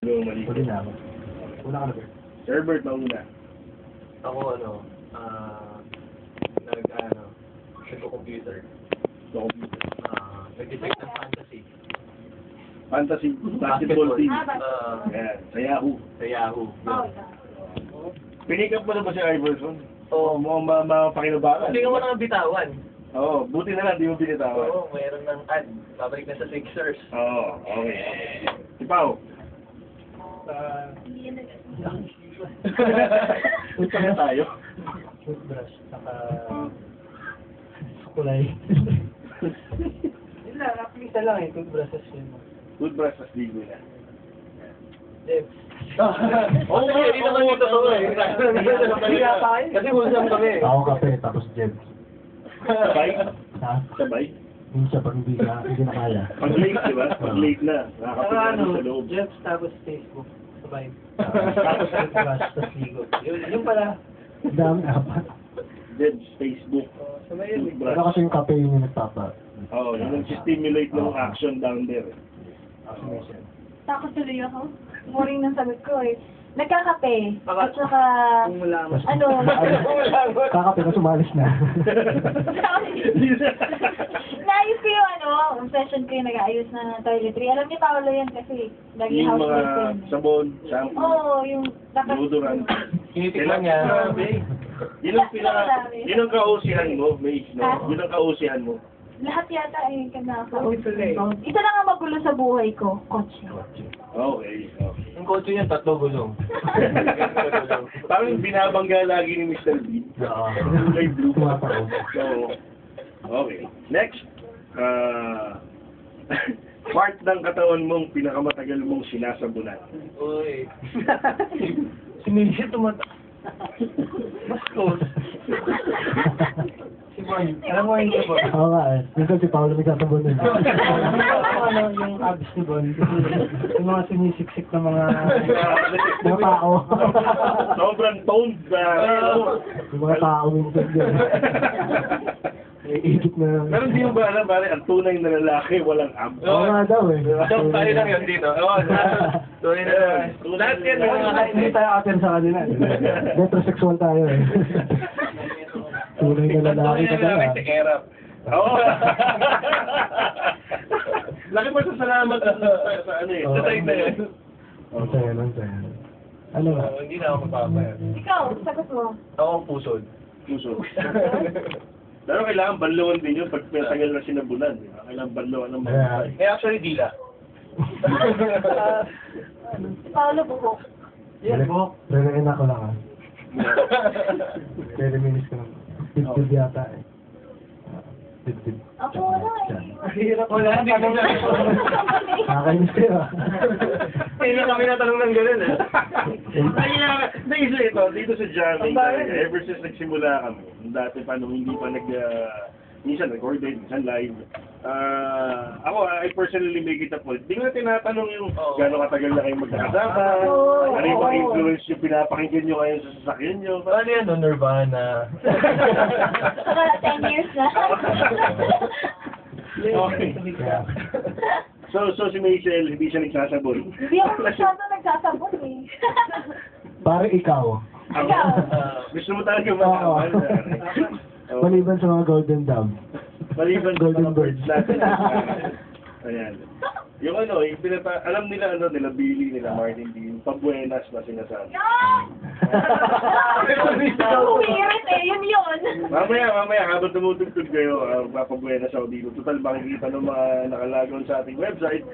Mali. Huli na ako. Una ka na ba? Herbert na una. Ako nagko-computer. Sa computer. Nag-detect ng fantasy. Fantasy basketball team. Ah, Ayan, sa Yahoo. sa Yahoo. Pinick up mo na ba si Iverson? Oo. Mukhang mapakinabangan. Hindi ka mo nang bitawan. Oo, buti na lang, di mo binitawan. Oo, mayroon ng ad. Babalik na sa Sixers. Oo, okay. Si Pao. Punta na tayo. Toothbrush, saka... Kulay. Yun lang, isa lang eh, toothbrush sa skin mo. Toothbrush sa ligo na. Oo, hindi naman yung totoo eh. Kasi wholesome kami. Ako kape, tapos Jeb. Sabay? Ha? Sabay? Minsan pag hindi na kaya. Pag late, di ba? Pag late na. Nakakapagano sa loob. Jeff, tapos Facebook. Sabay. Tapos toothbrush, tapos ligo. Yun pala. Dami, apat. Then, Facebook. Sabay yun. Toothbrush. Pero kasi yung kape yung nagpapa. Oo, yung nag-stimulate ng action down there. Takot tuloy ako. Boring ng sagot ko eh. Nagkakape. At saka, ano, Kakape na sumalis na. naayos ko yung session ko yung nag-aayos na toiletry. Alam niyo, Paolo yan kasi lagi Yung house mga ko yun. sabon, shampoo, Oo, yung dapat... deodorant. Tinitikman niya. Yun ang kausihan mo, Mace, no? Ha? Yun ang kausihan mo. Lahat yata ay kanaka. Isa lang ang magulo sa buhay ko, kotse. Okay, okay. Yung kotse niya, 3 gulong. Parang binabangga lagi ni Mr. B. Kulay blue. So, okay. Next. Part ng katawan mong pinakamatagal mong sinasabunan. Uy. Sinisit tumata. Baskos. Si Boy. Alam mo yung Boy? Oo nga eh. Minsan si Paolo nagsasabunan din. Yung abs ni Bon. Yung mga sinisiksik ng mga tao. Sobrang toned ba? Yung mga tao minsan din. Iikit na. Pero hindi mo ba alam, pare, ang tunay na lalaki, walang abs. Oo nga daw eh. Joke tayo lang yun dito. Oo, tuloy na naman. Lahat yan. Hindi tayo atin sa kanila. Metrosexual tayo eh. Tunay na lalaki ka Tuloy na namin talaga. si Erap. Oo. Laki pa sa salamat sa ano eh. Sa side na yun. Ang saya, ang saya. Ano nga? Hindi na ako magpapaya. Ikaw, sagot mo. Ako ang pusod. Puso. Pero kailangan banlawan din yun pag tagal na sinabunan. Kailangan banlawan ng mga Yeah. Eh, actually, dila. Si Paolo buhok. Relein ako lang ah. Very minis ko lang. Tip-tip yata eh. Tip-tip. Ako wala eh. Hirap. Wala, hindi ko na. Nakakainis kayo ah. Hindi na kami natanong ng gano'n eh. Naisip ito, dito sa Johnny, ever since nagsimula kami, dati pa nung hindi pa minsan recorded, minsan live, I personally make it a point. Di ko na tinatanong yung gano'ng katagal na kayo magkakasama, ano yung mga influence yung pinapakinggan nyo ngayon sa sasakyan nyo. Ano yan, no? Nirvana. Saka 10 years na. Okay. So si Maisel, hindi siya nagsasabon. Hindi ako masyado nagsasabon eh. Pare ikaw. Ikaw. Gusto mo talaga malaman. Maliban sa mga golden dove. Maliban sa Golden mga birds natin. Ayan. Yung alam nila nila Billy, nila Martin Dean, pabuenas na sinasabi. Umirit eh, yun. Mamaya, habang tumutugtog kayo, papabuenas ako dito. Total, makikita ng mga nakalagaw sa ating website.